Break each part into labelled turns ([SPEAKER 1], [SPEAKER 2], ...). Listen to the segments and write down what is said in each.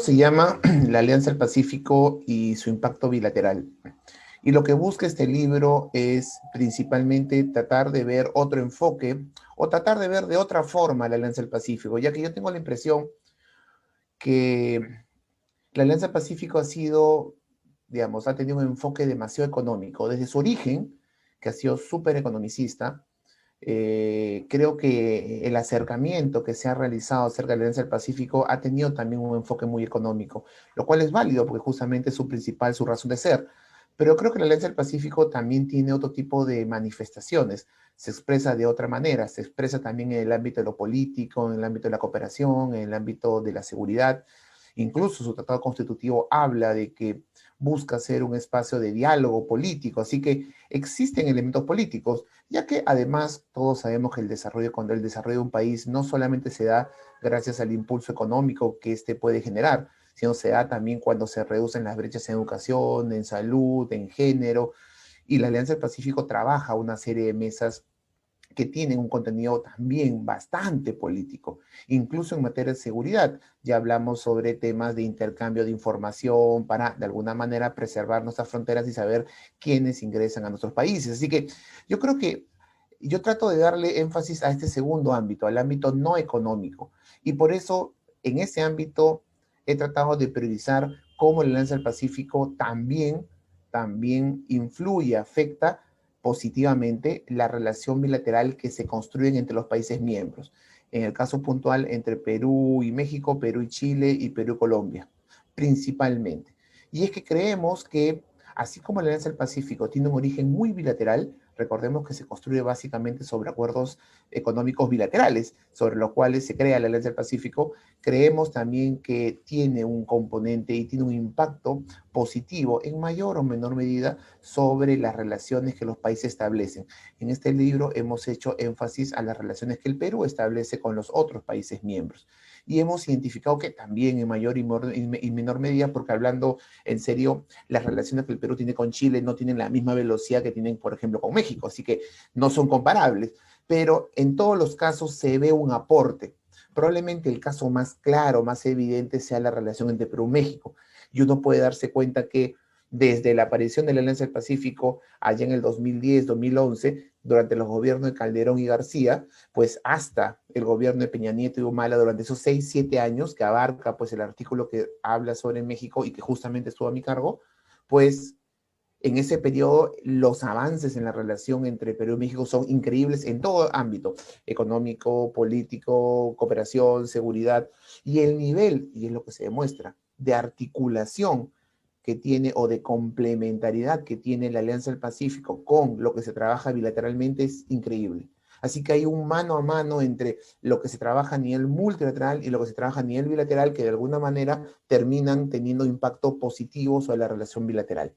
[SPEAKER 1] se llama La Alianza del Pacífico y su impacto bilateral. Y lo que busca este libro es principalmente tratar de ver otro enfoque o tratar de ver de otra forma la Alianza del Pacífico, ya que yo tengo la impresión que la Alianza del Pacífico ha sido, digamos, ha tenido un enfoque demasiado económico. Desde su origen, que ha sido súper economicista, creo que el acercamiento que se ha realizado acerca de la Alianza del Pacífico ha tenido también un enfoque muy económico, lo cual es válido porque justamente es su principal, su razón de ser. Pero creo que la Alianza del Pacífico también tiene otro tipo de manifestaciones, se expresa de otra manera, se expresa también en el ámbito de lo político, en el ámbito de la cooperación, en el ámbito de la seguridad. Incluso su tratado constitutivo habla de que busca ser un espacio de diálogo político, así que existen elementos políticos, ya que además todos sabemos que cuando el desarrollo de un país no solamente se da gracias al impulso económico que éste puede generar, sino se da también cuando se reducen las brechas en educación, en salud, en género, y la Alianza del Pacífico trabaja una serie de mesas que tienen un contenido también bastante político, incluso en materia de seguridad. Ya hablamos sobre temas de intercambio de información para, de alguna manera, preservar nuestras fronteras y saber quiénes ingresan a nuestros países. Así que yo creo que yo trato de darle énfasis a este segundo ámbito, al ámbito no económico. Y por eso, en ese ámbito, he tratado de priorizar cómo la Alianza del Pacífico también influye, afecta positivamente la relación bilateral que se construyen entre los países miembros. En el caso puntual, entre Perú y México, Perú y Chile y Perú y Colombia, principalmente. Y es que creemos que, así como la Alianza del Pacífico tiene un origen muy bilateral, recordemos que se construye básicamente sobre acuerdos económicos bilaterales, sobre los cuales se crea la Alianza del Pacífico, creemos también que tiene un componente y tiene un impacto positivo en mayor o menor medida sobre las relaciones que los países establecen. En este libro hemos hecho énfasis a las relaciones que el Perú establece con los otros países miembros. Y hemos identificado que también en mayor y menor medida, porque hablando en serio, las relaciones que el Perú tiene con Chile no tienen la misma velocidad que tienen, por ejemplo, con México, así que no son comparables. Pero en todos los casos se ve un aporte. Probablemente el caso más claro, más evidente, sea la relación entre Perú y México. Y uno puede darse cuenta que desde la aparición de la Alianza del Pacífico, allá en el 2010, 2011, durante los gobiernos de Calderón y García, pues hasta el gobierno de Peña Nieto y Humala durante esos 6, 7 años, que abarca pues el artículo que habla sobre México y que justamente estuvo a mi cargo, pues en ese periodo los avances en la relación entre Perú y México son increíbles en todo ámbito, económico, político, cooperación, seguridad, y el nivel, y es lo que se demuestra, de articulación que tiene o de complementariedad que tiene la Alianza del Pacífico con lo que se trabaja bilateralmente es increíble. Así que hay un mano a mano entre lo que se trabaja a nivel multilateral y lo que se trabaja a nivel bilateral que de alguna manera terminan teniendo impacto positivo sobre la relación bilateral.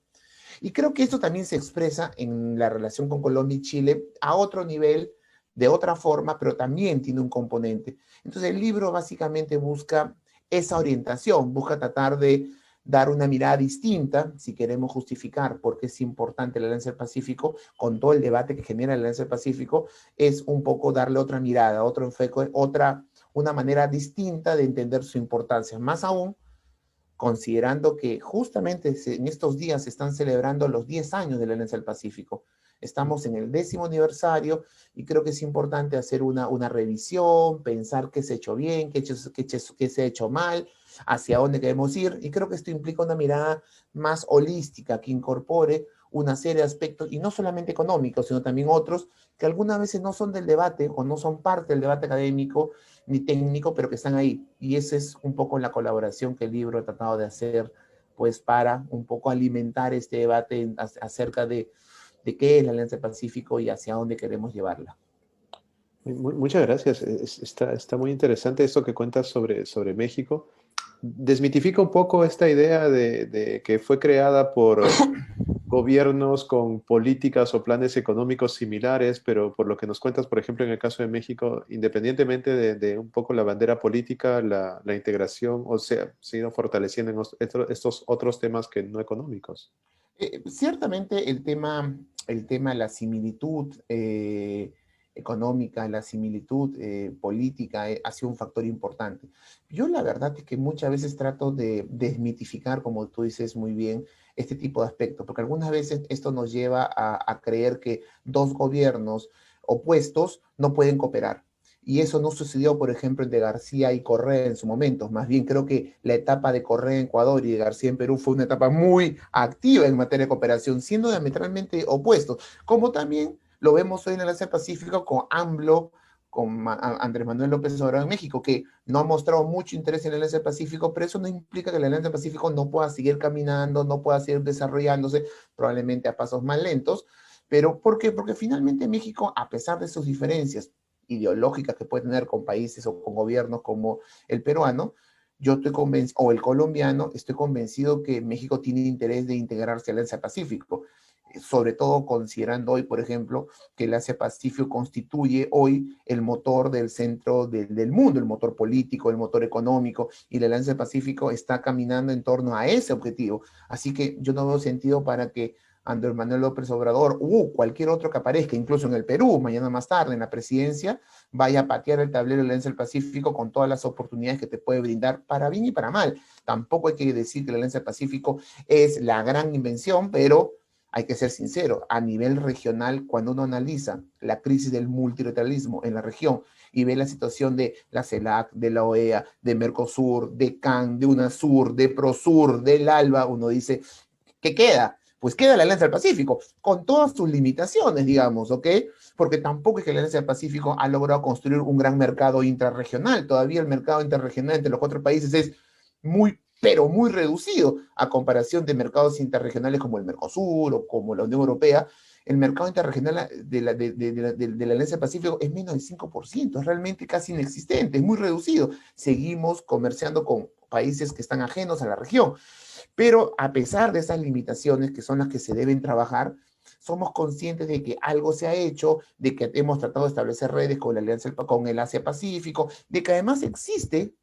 [SPEAKER 1] Y creo que esto también se expresa en la relación con Colombia y Chile a otro nivel, de otra forma, pero también tiene un componente. Entonces el libro básicamente busca esa orientación, busca tratar de dar una mirada distinta, si queremos justificar por qué es importante la Alianza del Pacífico, con todo el debate que genera la Alianza del Pacífico, es un poco darle otra mirada, otro enfoque, una manera distinta de entender su importancia. Más aún, considerando que justamente en estos días se están celebrando los 10 años de la Alianza del Pacífico. Estamos en el 10º aniversario y creo que es importante hacer una revisión, pensar qué se ha hecho bien, qué se ha hecho mal, hacia dónde queremos ir. Y creo que esto implica una mirada más holística que incorpore una serie de aspectos, y no solamente económicos, sino también otros que algunas veces no son del debate o no son parte del debate académico ni técnico, pero que están ahí. Y esa es un poco la colaboración que el libro ha tratado de hacer, pues para un poco alimentar este debate acerca de qué es la Alianza del Pacífico y hacia dónde queremos llevarla.
[SPEAKER 2] Muchas gracias. Está muy interesante esto que cuentas sobre México. Desmitifica un poco esta idea de que fue creada por gobiernos con políticas o planes económicos similares, pero por lo que nos cuentas, por ejemplo, en el caso de México, independientemente de un poco la bandera política, la integración, o sea, se ha ido fortaleciendo en estos otros temas que no económicos.
[SPEAKER 1] Ciertamente la similitud económica, la similitud política ha sido un factor importante. Yo la verdad es que muchas veces trato de desmitificar, como tú dices muy bien, este tipo de aspectos, porque algunas veces esto nos lleva a creer que dos gobiernos opuestos no pueden cooperar. Y eso no sucedió, por ejemplo, de García y Correa en su momento. Más bien creo que la etapa de Correa en Ecuador y de García en Perú fue una etapa muy activa en materia de cooperación, siendo diametralmente opuestos, como también lo vemos hoy en el Asia Pacífico con AMLO, con Andrés Manuel López Obrador en México, que no ha mostrado mucho interés en el Asia Pacífico, pero eso no implica que el Asia Pacífico no pueda seguir caminando, no pueda seguir desarrollándose, probablemente a pasos más lentos. ¿Pero por qué? Porque finalmente México, a pesar de sus diferencias ideológicas que puede tener con países o con gobiernos como el peruano, yo estoy convencido, o el colombiano, estoy convencido que México tiene interés de integrarse al Asia Pacífico, sobre todo considerando hoy, por ejemplo, que el Asia Pacífico constituye hoy el motor del centro del mundo, el motor político, el motor económico, y el Asia Pacífico está caminando en torno a ese objetivo. Así que yo no veo sentido para que Andrés Manuel López Obrador, cualquier otro que aparezca, incluso en el Perú, mañana más tarde en la presidencia, vaya a patear el tablero del Alianza del Pacífico con todas las oportunidades que te puede brindar para bien y para mal. Tampoco hay que decir que la Alianza del Pacífico es la gran invención, pero hay que ser sincero, a nivel regional, cuando uno analiza la crisis del multilateralismo en la región y ve la situación de la CELAC, de la OEA, de Mercosur, de CAN, de UNASUR, de PROSUR, del ALBA, uno dice, ¿qué queda? Pues queda la Alianza del Pacífico, con todas sus limitaciones, digamos, ¿ok? Porque tampoco es que la Alianza del Pacífico ha logrado construir un gran mercado intrarregional. Todavía el mercado intrarregional entre los cuatro países es muy, pero muy reducido a comparación de mercados interregionales como el Mercosur o como la Unión Europea. El mercado interregional de la Alianza del Pacífico es menos del 5%, es realmente casi inexistente, es muy reducido. Seguimos comerciando con países que están ajenos a la región. Pero a pesar de esas limitaciones que son las que se deben trabajar, somos conscientes de que algo se ha hecho, de que hemos tratado de establecer redes con la Alianza, con el Asia Pacífico, de que además existe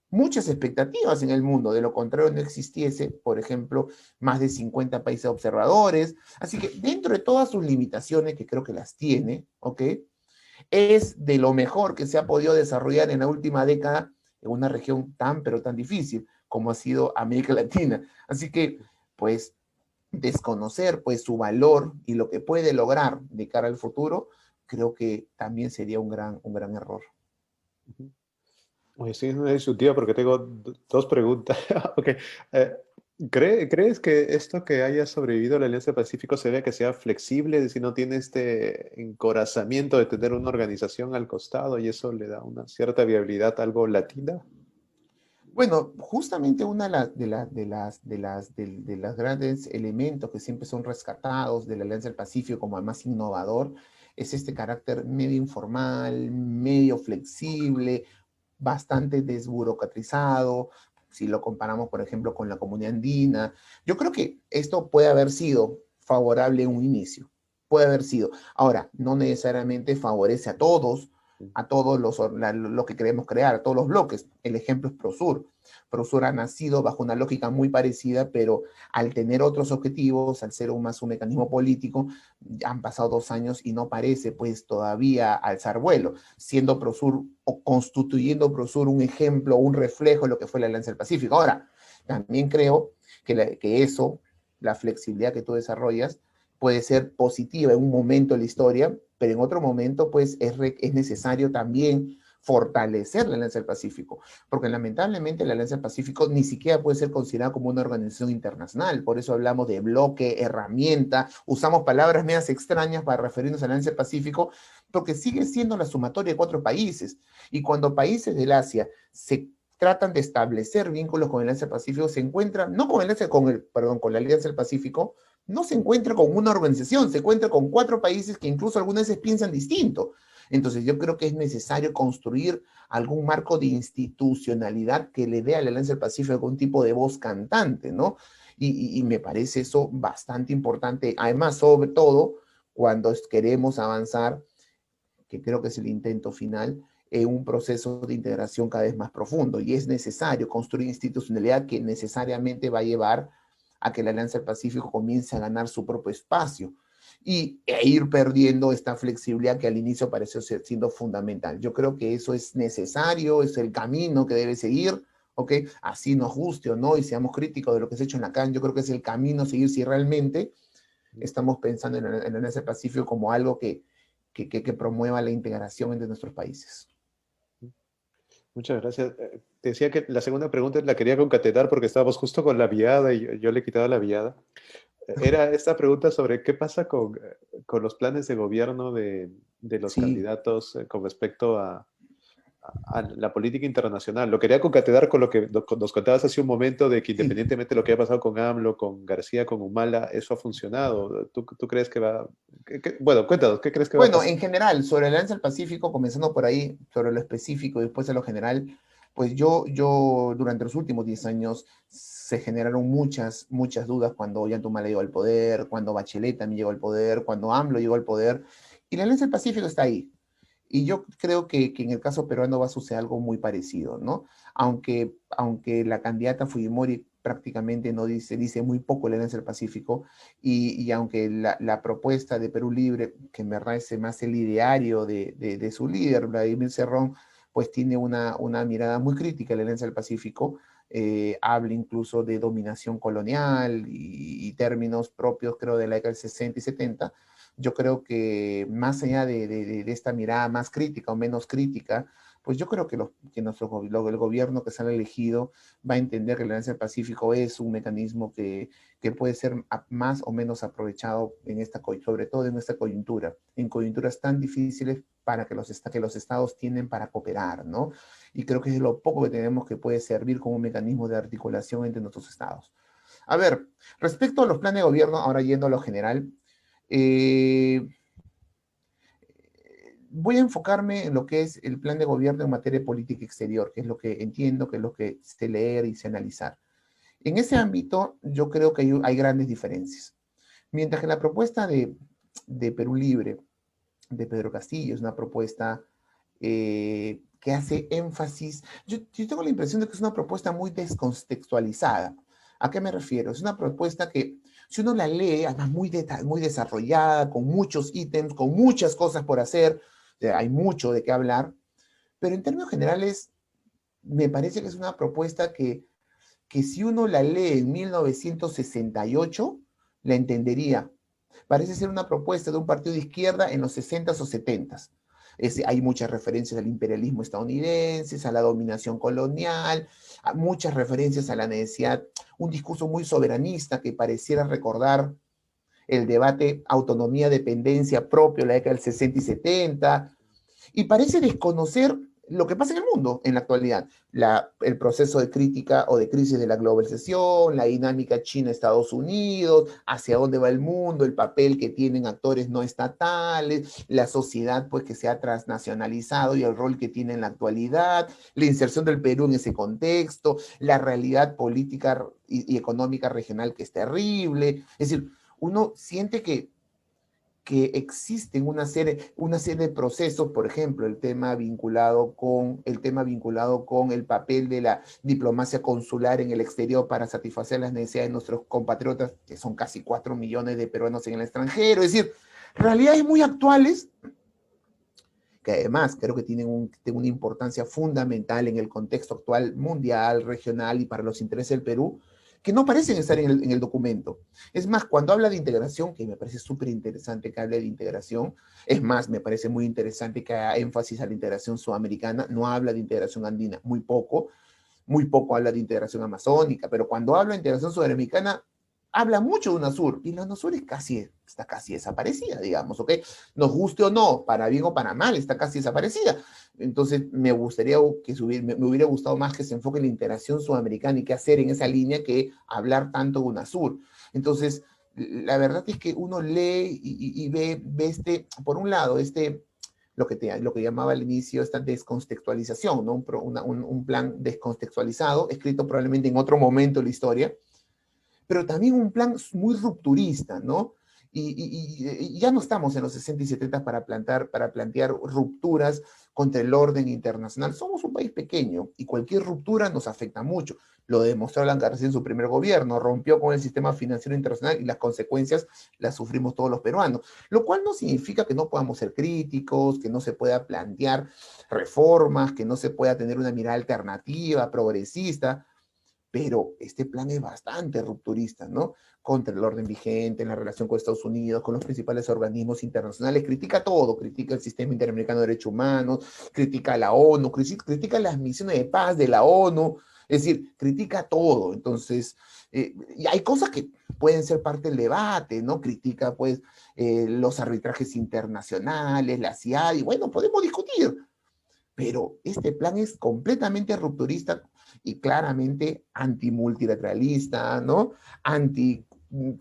[SPEAKER 1] muchas expectativas en el mundo, de lo contrario no existiese, por ejemplo, más de 50 países observadores. Así que dentro de todas sus limitaciones, que creo que las tiene, ¿ok? Es de lo mejor que se ha podido desarrollar en la última década en una región tan, pero tan difícil como ha sido América Latina. Así que, pues, desconocer pues su valor y lo que puede lograr de cara al futuro, creo que también sería un gran error.
[SPEAKER 2] Oye, estoy muy discutido porque tengo dos preguntas. Ok. ¿Crees que esto que haya sobrevivido a la Alianza del Pacífico se ve que sea flexible, es decir, no tiene este encorazamiento de tener una organización al costado y eso le da una cierta viabilidad algo latina?
[SPEAKER 1] Bueno, justamente una de las grandes elementos que siempre son rescatados de la Alianza del Pacífico como el más innovador es este carácter medio informal, medio flexible, bastante desburocratizado, si lo comparamos, por ejemplo, con la comunidad andina. Yo creo que esto puede haber sido favorable en un inicio, puede haber sido. Ahora, no necesariamente favorece a todos lo que queremos crear, a todos los bloques. El ejemplo es Prosur. Prosur ha nacido bajo una lógica muy parecida, pero al tener otros objetivos, al ser más un mecanismo político, han pasado 2 años y no parece pues todavía alzar vuelo, siendo Prosur o constituyendo Prosur un ejemplo, un reflejo de lo que fue la Alianza del Pacífico. Ahora, también creo que eso, la flexibilidad que tú desarrollas, puede ser positiva en un momento de la historia, pero en otro momento pues es necesario también fortalecer la Alianza del Pacífico, porque lamentablemente la Alianza del Pacífico ni siquiera puede ser considerada como una organización internacional, por eso hablamos de bloque, herramienta, usamos palabras medias extrañas para referirnos a la Alianza del Pacífico, porque sigue siendo la sumatoria de 4 países, y cuando países del Asia se tratan de establecer vínculos con el Alianza del Pacífico, se encuentran, no con el, perdón, con la Alianza del Pacífico, no se encuentra con una organización, se encuentra con 4 países que incluso algunas veces piensan distinto. Entonces yo creo que es necesario construir algún marco de institucionalidad que le dé a la Alianza del Pacífico algún tipo de voz cantante, ¿no? Y me parece eso bastante importante, además, sobre todo, cuando queremos avanzar, que creo que es el intento final, en un proceso de integración cada vez más profundo. Y es necesario construir institucionalidad que necesariamente va a llevar a que la Alianza del Pacífico comience a ganar su propio espacio. e ir perdiendo esta flexibilidad que al inicio pareció ser siendo fundamental. Yo creo que eso es necesario, es el camino que debe seguir, ¿ok? Así nos guste o no, y seamos críticos de lo que se ha hecho en la CAN, yo creo que es el camino a seguir si realmente estamos pensando en el Asia Pacífico como algo que promueva la integración entre nuestros países.
[SPEAKER 2] Muchas gracias. Te decía que la segunda pregunta la quería concatenar porque estábamos justo con la viada y yo le he quitado la viada. Era esta pregunta sobre qué pasa con los planes de gobierno de los
[SPEAKER 1] Sí,
[SPEAKER 2] candidatos con respecto a la política internacional. Lo quería concatenar con lo que nos contabas hace un momento de que
[SPEAKER 1] sí.
[SPEAKER 2] independientemente de lo que haya pasado con AMLO, con García, con Humala, eso ha funcionado. ¿Tú crees que va...? Bueno, cuéntanos, ¿qué crees que va a
[SPEAKER 1] Bueno,
[SPEAKER 2] pasar?
[SPEAKER 1] en general, sobre la Alianza del Pacífico, comenzando por ahí, sobre lo específico y después a lo general, pues yo durante los últimos 10 años se generaron muchas dudas cuando Ollantumala llegó al poder, cuando Bachelet también llegó al poder, cuando AMLO llegó al poder, y la Alianza del Pacífico está ahí. Y yo creo que en el caso peruano va a suceder algo muy parecido, ¿no? Aunque la candidata Fujimori prácticamente no dice muy poco la Alianza del Pacífico, y aunque la propuesta de Perú Libre, que me parece más el ideario de su líder, Vladimir Cerrón, pues tiene una mirada muy crítica a la Alianza del Pacífico, habla incluso de dominación colonial y términos propios, creo, de la década del 60 y 70. Yo creo que más allá de esta mirada más crítica o menos crítica, pues yo creo que el gobierno que se ha elegido va a entender que la Alianza del Pacífico es un mecanismo que puede ser más o menos aprovechado sobre todo en esta coyuntura, en coyunturas tan difíciles para que los estados tienen para cooperar, ¿no? Y creo que es lo poco que tenemos que puede servir como un mecanismo de articulación entre nuestros estados. A ver, respecto a los planes de gobierno, ahora yendo a lo general, eh, voy a enfocarme en lo que es el plan de gobierno en materia de política exterior, que es lo que entiendo, que es lo que sé leer y sé analizar. En ese ámbito, yo creo que hay grandes diferencias. Mientras que la propuesta de Perú Libre, de Pedro Castillo, es una propuesta que hace énfasis, yo tengo la impresión de que es una propuesta muy descontextualizada. ¿A qué me refiero? Es una propuesta que, si uno la lee, además muy desarrollada, con muchos ítems, con muchas cosas por hacer, o sea, hay mucho de qué hablar, pero en términos generales, me parece que es una propuesta que si uno la lee en 1968, la entendería. Parece ser una propuesta de un partido de izquierda en los 60s o 70s. Hay muchas referencias al imperialismo estadounidense, a la dominación colonial, muchas referencias a la necesidad, un discurso muy soberanista que pareciera recordar el debate autonomía-dependencia propio de la década del 60 y 70, y parece desconocer lo que pasa en el mundo en la actualidad, el proceso de crítica o de crisis de la globalización, la dinámica China-Estados Unidos, hacia dónde va el mundo, el papel que tienen actores no estatales, la sociedad pues que se ha transnacionalizado y el rol que tiene en la actualidad, la inserción del Perú en ese contexto, la realidad política y económica regional que es terrible. Es decir, uno siente que existen una serie de procesos, por ejemplo, el tema vinculado con el papel de la diplomacia consular en el exterior para satisfacer las necesidades de nuestros compatriotas, que son casi 4 millones de peruanos en el extranjero, es decir, realidades muy actuales que además creo que tienen una importancia fundamental en el contexto actual mundial, regional y para los intereses del Perú, que no parecen estar en el documento. Es más, cuando habla de integración, que me parece súper interesante que hable de integración, es más, me parece muy interesante que haga énfasis a la integración sudamericana, no habla de integración andina, muy poco habla de integración amazónica, pero cuando habla de integración sudamericana, habla mucho de UNASUR, y la UNASUR está casi desaparecida, digamos, ¿ok? Nos guste o no, para bien o para mal, está casi desaparecida. Entonces, me hubiera gustado más que se enfoque en la integración sudamericana y qué hacer en esa línea que hablar tanto de UNASUR. Entonces, la verdad es que uno lee y ve por un lado, lo que llamaba al inicio esta descontextualización, ¿no? Un plan descontextualizado, escrito probablemente en otro momento de la historia, pero también un plan muy rupturista, ¿no? Y ya no estamos en los 60 y 70 para plantear rupturas contra el orden internacional. Somos un país pequeño y cualquier ruptura nos afecta mucho. Lo demostró Alan García en su primer gobierno, rompió con el sistema financiero internacional y las consecuencias las sufrimos todos los peruanos. Lo cual no significa que no podamos ser críticos, que no se pueda plantear reformas, que no se pueda tener una mirada alternativa, progresista, pero este plan es bastante rupturista, ¿no? Contra el orden vigente, en la relación con Estados Unidos, con los principales organismos internacionales, critica todo, critica el sistema interamericano de derechos humanos, critica a la ONU, critica las misiones de paz de la ONU, es decir, critica todo. Entonces, y hay cosas que pueden ser parte del debate, ¿no? Critica, pues, los arbitrajes internacionales, la CIA, y bueno, podemos discutir, pero este plan es completamente rupturista y claramente antimultilateralista, ¿no?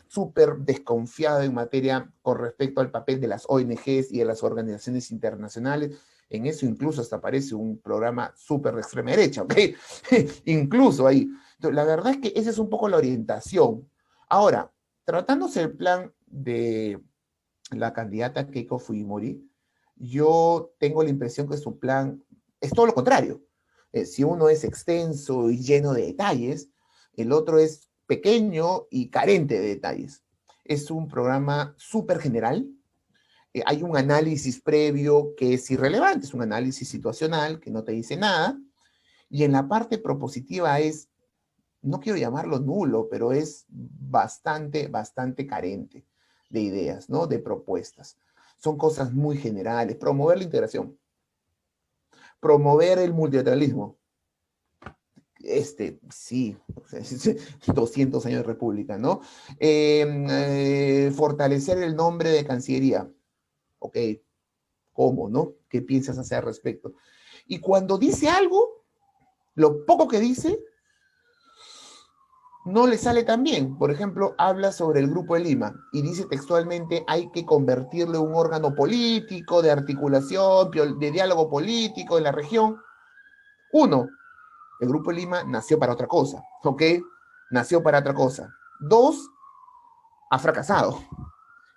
[SPEAKER 1] Súper desconfiado en materia con respecto al papel de las ONGs y de las organizaciones internacionales. En eso incluso hasta aparece un programa súper de extrema derecha, ¿ok? Incluso ahí. Entonces, la verdad es que esa es un poco la orientación. Ahora, tratándose el plan de la candidata Keiko Fujimori, yo tengo la impresión que su plan es todo lo contrario. Si uno es extenso y lleno de detalles, el otro es pequeño y carente de detalles. Es un programa súper general. Hay un análisis previo que es irrelevante, es un análisis situacional que no te dice nada. Y en la parte propositiva es, no quiero llamarlo nulo, pero es bastante, bastante carente de ideas, ¿no? De propuestas. Son cosas muy generales. Promover la integración, promover el multilateralismo. Sí, 200 años de república, ¿no? Fortalecer el nombre de Cancillería. Ok, ¿cómo, no? ¿Qué piensas hacer al respecto? Y cuando dice algo, lo poco que dice, no le sale tan bien. Por ejemplo, habla sobre el Grupo de Lima y dice textualmente hay que convertirlo en un órgano político, de articulación, de diálogo político en la región. Uno, el Grupo de Lima nació para otra cosa, ¿ok? Nació para otra cosa. Dos, ha fracasado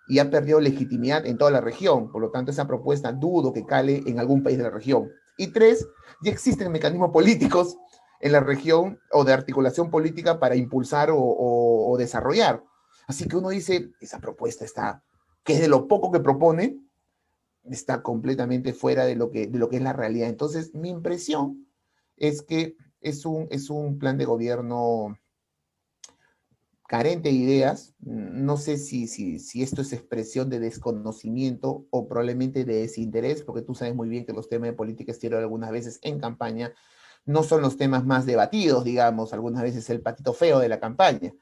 [SPEAKER 1] y ha perdido legitimidad en toda la región. Por lo tanto, esa propuesta dudo que cale en algún país de la región. Y tres, ya existen mecanismos políticos en la región o de articulación política para impulsar o desarrollar. Así que uno dice, esa propuesta está, que es de lo poco que propone, está completamente fuera de lo que es la realidad. Entonces, mi impresión es que es un plan de gobierno carente de ideas. No sé si esto es expresión de desconocimiento o probablemente de desinterés, porque tú sabes muy bien que los temas de política exterior algunas veces en campaña no son los temas más debatidos, digamos, algunas veces el patito feo de la campaña.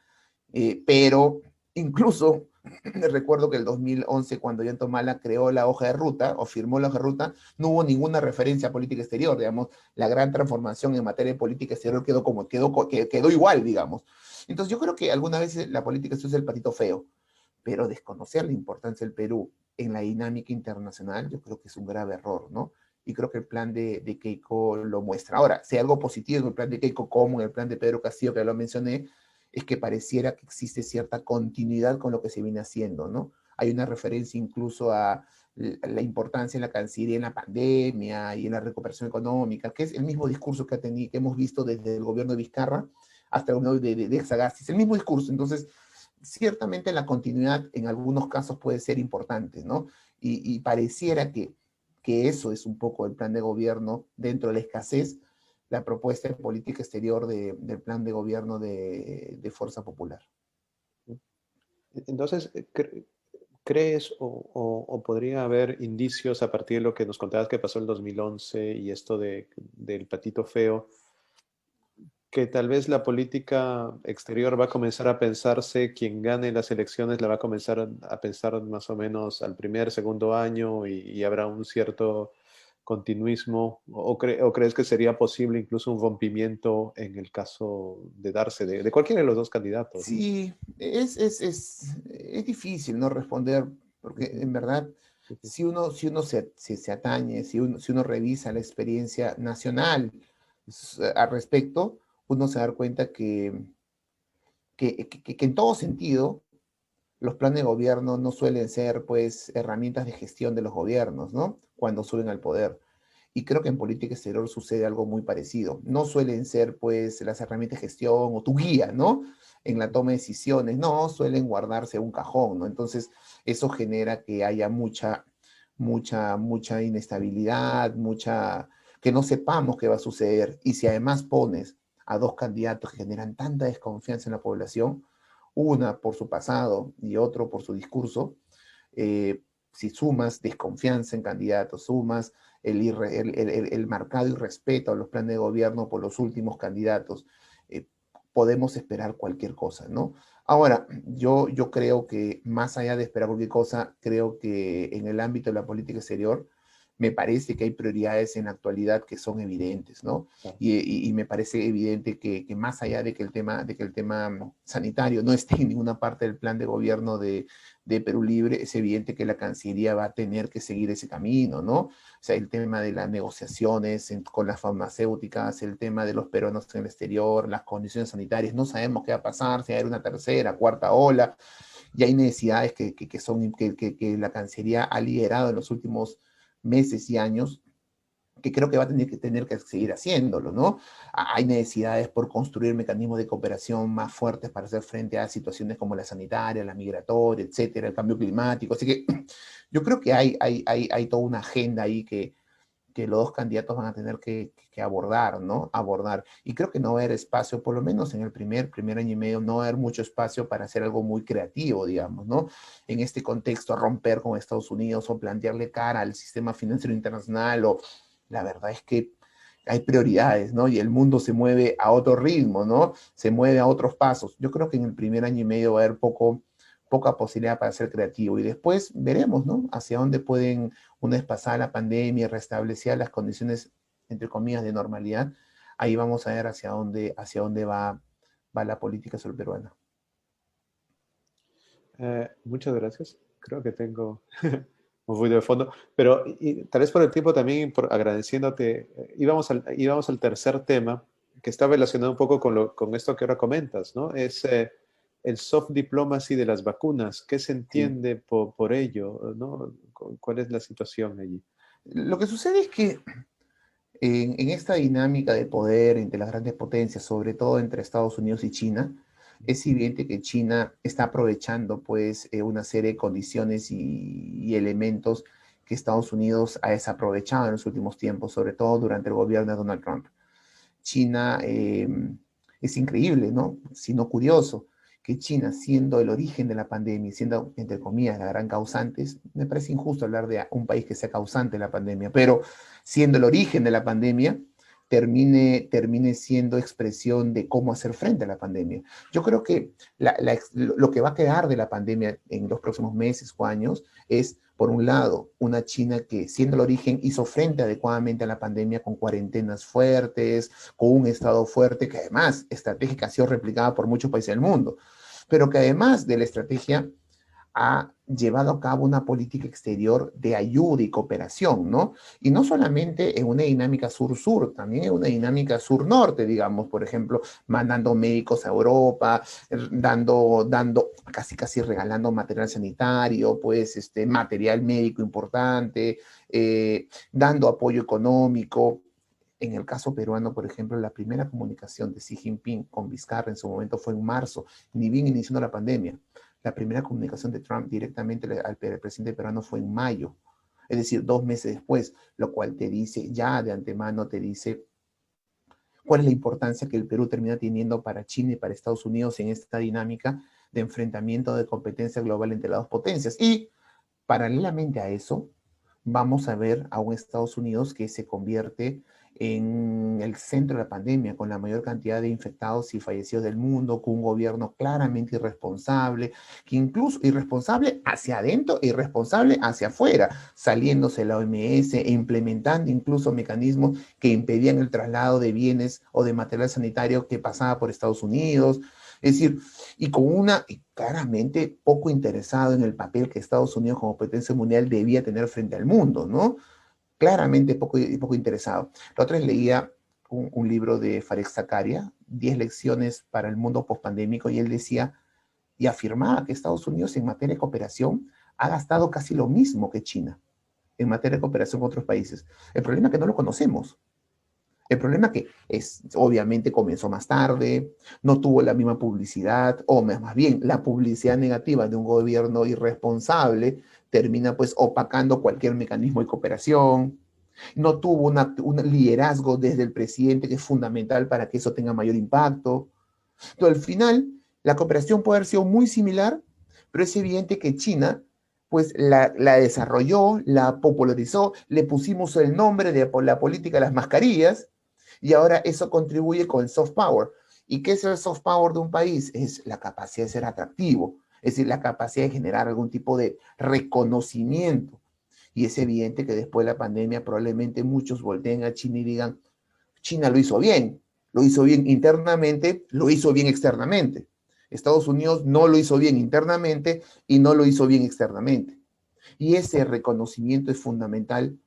[SPEAKER 1] Pero incluso recuerdo que el 2011, cuando Mala creó la hoja de ruta o firmó la hoja de ruta, no hubo ninguna referencia a política exterior, digamos, la gran transformación en materia de política exterior quedó igual, digamos. Entonces yo creo que algunas veces la política exterior es el patito feo, pero desconocer la importancia del Perú en la dinámica internacional, yo creo que es un grave error, ¿no? Y creo que el plan de Keiko lo muestra. Ahora, si hay algo positivo en el plan de Keiko, como en el plan de Pedro Castillo, que ya lo mencioné, es que pareciera que existe cierta continuidad con lo que se viene haciendo, ¿no? Hay una referencia incluso a la importancia en la Cancillería en la pandemia y en la recuperación económica, que es el mismo discurso que hemos visto desde el gobierno de Vizcarra hasta el gobierno de Sagasti, el mismo discurso. Entonces, ciertamente la continuidad en algunos casos puede ser importante, ¿no? Y pareciera que eso es un poco el plan de gobierno dentro de la escasez, la propuesta de política exterior del plan de gobierno de Fuerza Popular.
[SPEAKER 2] Entonces, ¿crees o podría haber indicios a partir de lo que nos contabas que pasó en el 2011 y esto del patito feo, que tal vez la política exterior va a comenzar a pensarse, quien gane las elecciones la va a comenzar a pensar más o menos al primer, segundo año y habrá un cierto continuismo? ¿O crees que sería posible incluso un rompimiento en el caso de darse de cualquiera de los dos candidatos, ¿no?
[SPEAKER 1] Sí, es difícil no responder, porque
[SPEAKER 2] Ujú,
[SPEAKER 1] en verdad,
[SPEAKER 2] ujú,
[SPEAKER 1] si uno se atañe, si uno revisa la experiencia nacional al respecto, uno se da cuenta que en todo sentido los planes de gobierno no suelen ser, pues, herramientas de gestión de los gobiernos, ¿no? Cuando suben al poder. Y creo que en política exterior sucede algo muy parecido. No suelen ser, pues, las herramientas de gestión o tu guía, ¿no? En la toma de decisiones, no, suelen guardarse un cajón, ¿no? Entonces, eso genera que haya mucha inestabilidad, que no sepamos qué va a suceder. Y si además pones a dos candidatos que generan tanta desconfianza en la población, una por su pasado y otro por su discurso, si sumas desconfianza en candidatos, sumas el marcado irrespeto a los planes de gobierno por los últimos candidatos, eh, podemos esperar cualquier cosa, ¿no? Ahora, yo creo que más allá de esperar cualquier cosa, creo que en el ámbito de la política exterior, me parece que hay prioridades en la actualidad que son evidentes, ¿no?
[SPEAKER 2] Claro.
[SPEAKER 1] Y me parece evidente que más allá de que el tema sanitario no esté en ninguna parte del plan de gobierno de Perú Libre, es evidente que la Cancillería va a tener que seguir ese camino, ¿no? O sea, el tema de las negociaciones con las farmacéuticas, el tema de los peruanos en el exterior, las condiciones sanitarias, no sabemos qué va a pasar, si hay una tercera, cuarta ola, y hay necesidades que la Cancillería ha liderado en los últimos meses y años, que creo que va a tener que seguir haciéndolo, ¿no? Hay necesidades por construir mecanismos de cooperación más fuertes para hacer frente a situaciones como la sanitaria, la migratoria, etcétera, el cambio climático. Así que yo creo que hay toda una agenda ahí que los dos candidatos van a tener que abordar, ¿no? Abordar. Y creo que no va a haber espacio, por lo menos en el primer año y medio, no va a haber mucho espacio para hacer algo muy creativo, digamos, ¿no? En este contexto, romper con Estados Unidos o plantearle cara al sistema financiero internacional, o la verdad es que hay prioridades, ¿no? Y el mundo se mueve a otro ritmo, ¿no? Se mueve a otros pasos. Yo creo que en el primer año y medio va a haber poca posibilidad para ser creativo. Y después veremos, ¿no? Hacia dónde pueden, una vez pasada la pandemia, restablecida las condiciones, entre comillas, de normalidad, ahí vamos a ver hacia dónde va la política sur peruana.
[SPEAKER 2] Muchas gracias. Creo que tengo un ruido de fondo, pero tal vez por el tiempo también, por agradeciéndote, íbamos al tercer tema que está relacionado un poco con esto que ahora comentas, ¿no? Es el soft diplomacy de las vacunas. ¿Qué se
[SPEAKER 1] Sí.
[SPEAKER 2] entiende por ello, ¿no? ¿Cuál es la situación allí?
[SPEAKER 1] Lo que sucede es que en esta dinámica de poder entre las grandes potencias, sobre todo entre Estados Unidos y China, es evidente que China está aprovechando pues una serie de condiciones y elementos que Estados Unidos ha desaprovechado en los últimos tiempos, sobre todo durante el gobierno de Donald Trump. China, es increíble, ¿no? Sino curioso que China, siendo el origen de la pandemia, siendo, entre comillas, la gran causante, me parece injusto hablar de un país que sea causante de la pandemia, pero siendo el origen de la pandemia, termine siendo expresión de cómo hacer frente a la pandemia. Yo creo que lo que va a quedar de la pandemia en los próximos meses o años es, por un lado, una China que, siendo el origen, hizo frente adecuadamente a la pandemia con cuarentenas fuertes, con un Estado fuerte, que además estratégica ha sido replicada por muchos países del mundo, pero que además de la estrategia ha llevado a cabo una política exterior de ayuda y cooperación, ¿no? Y no solamente en una dinámica sur-sur, también en una dinámica sur-norte, digamos, por ejemplo, mandando médicos a Europa, dando casi regalando material sanitario, pues, material médico importante, dando apoyo económico. En el caso peruano, por ejemplo, la primera comunicación de Xi Jinping con Vizcarra en su momento fue en marzo, ni bien iniciando la pandemia. La primera comunicación de Trump directamente al presidente peruano fue en mayo, es decir, 2 meses después, lo cual te dice, ya de antemano te dice cuál es la importancia que el Perú termina teniendo para China y para Estados Unidos en esta dinámica de enfrentamiento de competencia global entre las dos potencias. Y paralelamente a eso, vamos a ver a un Estados Unidos que se convierte en el centro de la pandemia, con la mayor cantidad de infectados y fallecidos del mundo, con un gobierno claramente irresponsable, que incluso irresponsable hacia adentro e irresponsable hacia afuera, saliéndose de la OMS e implementando incluso mecanismos que impedían el traslado de bienes o de material sanitario que pasaba por Estados Unidos. Es decir, y con claramente poco interesado en el papel que Estados Unidos como potencia mundial debía tener frente al mundo, ¿no? Claramente poco interesado. La otra vez leía un libro de Fareed Zakaria, 10 lecciones para el mundo pospandémico, y él decía, y afirmaba que Estados Unidos en materia de cooperación ha gastado casi lo mismo que China en materia de cooperación con otros países. El problema es que no lo conocemos. El problema que es, obviamente comenzó más tarde, no tuvo la misma publicidad, o más bien la publicidad negativa de un gobierno irresponsable termina pues opacando cualquier mecanismo de cooperación, no tuvo un liderazgo desde el presidente que es fundamental para que eso tenga mayor impacto. Entonces, al final, la cooperación puede haber sido muy similar, pero es evidente que China pues la desarrolló, la popularizó, le pusimos el nombre de la política de las mascarillas, y ahora eso contribuye con el soft power. ¿Y qué es el soft power de un país? Es la capacidad de ser atractivo, es decir, la capacidad de generar algún tipo de reconocimiento. Y es evidente que después de la pandemia probablemente muchos volteen a China y digan, China lo hizo bien internamente, lo hizo bien externamente. Estados Unidos no lo hizo bien internamente y no lo hizo bien externamente. Y ese reconocimiento es fundamental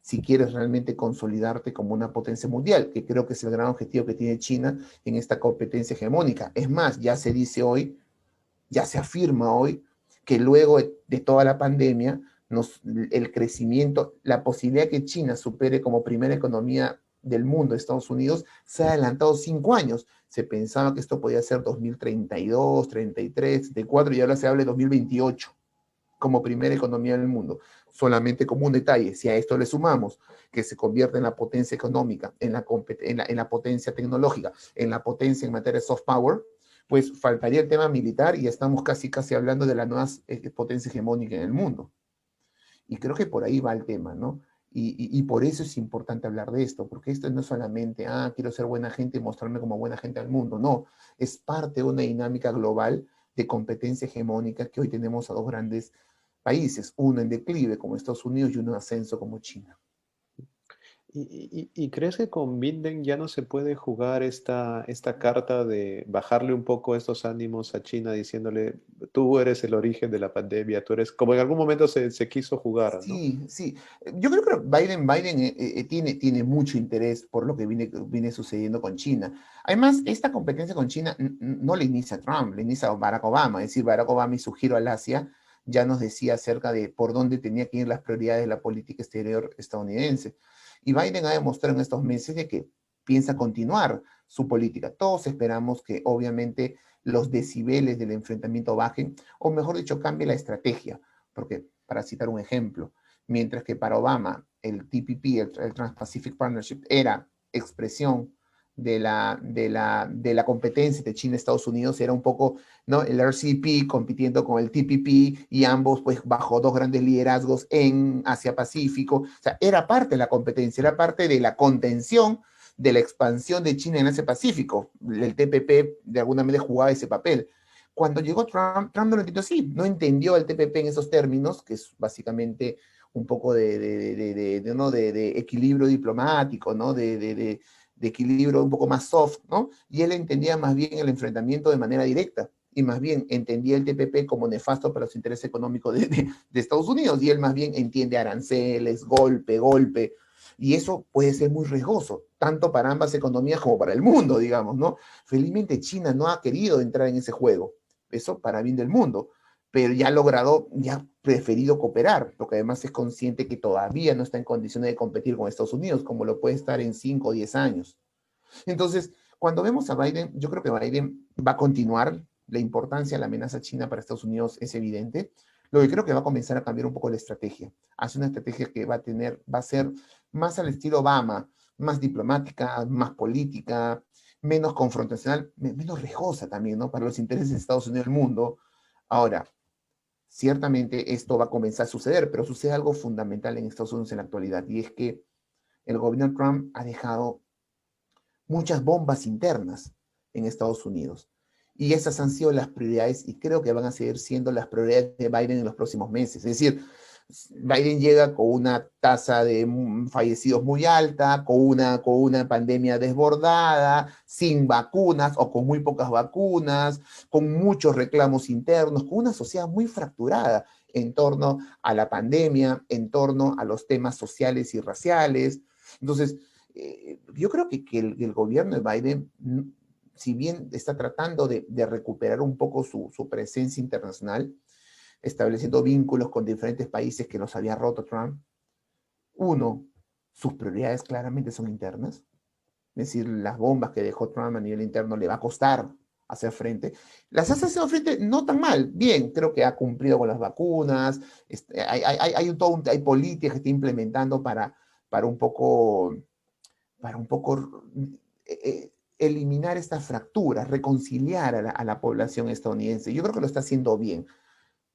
[SPEAKER 1] si quieres realmente consolidarte como una potencia mundial, que creo que es el gran objetivo que tiene China en esta competencia hegemónica. Es más, ya se dice hoy, ya se afirma hoy, que luego de toda la pandemia, el crecimiento, la posibilidad de que China supere como primera economía del mundo Estados Unidos, se ha adelantado 5 años. Se pensaba que esto podía ser 2032, 33, 34, y ahora se habla de 2028 como primera economía del mundo. Solamente como un detalle, si a esto le sumamos que se convierte en la potencia económica, en la potencia tecnológica, en la potencia en materia de soft power, pues faltaría el tema militar y estamos casi hablando de la nueva potencia hegemónica en el mundo. Y creo que por ahí va el tema, ¿no? Y por eso es importante hablar de esto, porque esto no es solamente, quiero ser buena gente y mostrarme como buena gente al mundo, no, es parte de una dinámica global de competencia hegemónica que hoy tenemos a dos grandes países, uno en declive como Estados Unidos y uno en ascenso como China.
[SPEAKER 2] ¿Y crees que con Biden ya no se puede jugar esta carta de bajarle un poco estos ánimos a China diciéndole, tú eres el origen de la pandemia, tú eres, como en algún momento se quiso jugar, ¿no?
[SPEAKER 1] Sí, sí. Yo creo que Biden tiene mucho interés por lo que viene sucediendo con China. Además, esta competencia con China no la inicia Trump, la inicia Barack Obama. Es decir, Barack Obama y su giro al Asia ya nos decía acerca de por dónde tenía que ir las prioridades de la política exterior estadounidense. Y Biden ha demostrado en estos meses de que piensa continuar su política. Todos esperamos que obviamente los decibeles del enfrentamiento bajen, o mejor dicho, cambie la estrategia. Porque, para citar un ejemplo, mientras que para Obama el TPP, el Trans-Pacific Partnership, era expresión de la competencia de China y Estados Unidos, era un poco, ¿no?, el RCP compitiendo con el TPP y ambos pues bajo dos grandes liderazgos en Asia-Pacífico. O sea, era parte de la competencia, era parte de la contención de la expansión de China en Asia-Pacífico. El TPP de alguna manera jugaba ese papel. Cuando llegó Trump no lo entendió así, no entendió el TPP en esos términos, que es básicamente un poco ¿no?, de equilibrio diplomático, ¿no?, de equilibrio un poco más soft, ¿no? Y él entendía más bien el enfrentamiento de manera directa, y más bien entendía el TPP como nefasto para los intereses económicos de Estados Unidos, y él más bien entiende aranceles, golpe, y eso puede ser muy riesgoso, tanto para ambas economías como para el mundo, digamos, ¿no? Felizmente China no ha querido entrar en ese juego, eso para bien del mundo, pero ya ha logrado, ya ha preferido cooperar, porque además es consciente que todavía no está en condiciones de competir con Estados Unidos, como lo puede estar en 5 o 10 años. Entonces, cuando vemos a Biden, yo creo que Biden va a continuar, la importancia de la amenaza china para Estados Unidos es evidente. Lo que creo que va a comenzar a cambiar un poco la estrategia. Hace una estrategia que va a ser más al estilo Obama, más diplomática, más política, menos confrontacional, menos riesgosa también, ¿no?, para los intereses de Estados Unidos y el mundo. Ahora, ciertamente esto va a comenzar a suceder, pero sucede algo fundamental en Estados Unidos en la actualidad, y es que el gobierno de Trump ha dejado muchas bombas internas en Estados Unidos. Y esas han sido las prioridades y creo que van a seguir siendo las prioridades de Biden en los próximos meses. Es decir, Biden llega con una tasa de fallecidos muy alta, con una pandemia desbordada, sin vacunas o con muy pocas vacunas, con muchos reclamos internos, con una sociedad muy fracturada en torno a la pandemia, en torno a los temas sociales y raciales. Entonces, yo creo que el gobierno de Biden si bien está tratando de recuperar un poco su presencia internacional, estableciendo vínculos con diferentes países que los había roto Trump, uno, sus prioridades claramente son internas, es decir, las bombas que dejó Trump a nivel interno le va a costar hacer frente. Las hace hacer frente no tan mal, bien, creo que ha cumplido con las vacunas, hay políticas que está implementando para un poco, para un poco eliminar estas fracturas, reconciliar a la población estadounidense. Yo creo que lo está haciendo bien,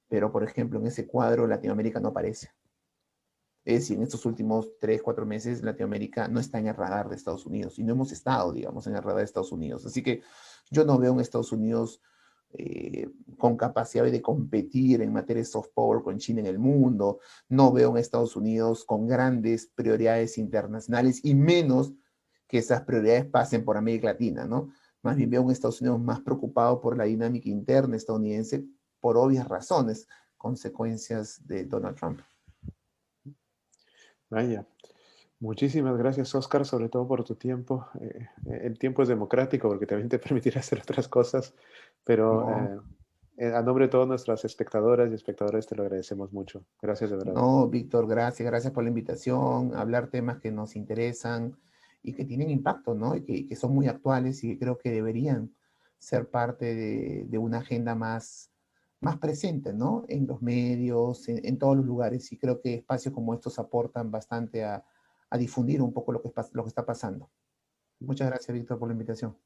[SPEAKER 1] pero por ejemplo en ese cuadro Latinoamérica no aparece. Es decir, en estos últimos 3, 4 meses Latinoamérica no está en el radar de Estados Unidos y no hemos estado, digamos, en el radar de Estados Unidos. Así que yo no veo un Estados Unidos con capacidad de competir en materia de soft power con China en el mundo, no veo un Estados Unidos con grandes prioridades internacionales y menos que esas prioridades pasen por América Latina, ¿no? Más bien veo un Estados Unidos más preocupado por la dinámica interna estadounidense por obvias razones, consecuencias de Donald Trump.
[SPEAKER 2] Vaya, muchísimas gracias, Oscar, sobre todo por tu tiempo. El tiempo es democrático porque también te permitirá hacer otras cosas, pero
[SPEAKER 1] No,
[SPEAKER 2] a nombre de todas nuestras espectadoras y espectadores te lo agradecemos mucho. Gracias de verdad.
[SPEAKER 1] no, Víctor, gracias, gracias por la invitación, hablar temas que nos interesan y que tienen impacto, ¿no? Y que son muy actuales y que creo que deberían ser parte de una agenda más presente, ¿no? En los medios, en todos los lugares. Y creo que espacios como estos aportan bastante a difundir un poco lo que está pasando. Muchas gracias, Víctor, por la invitación.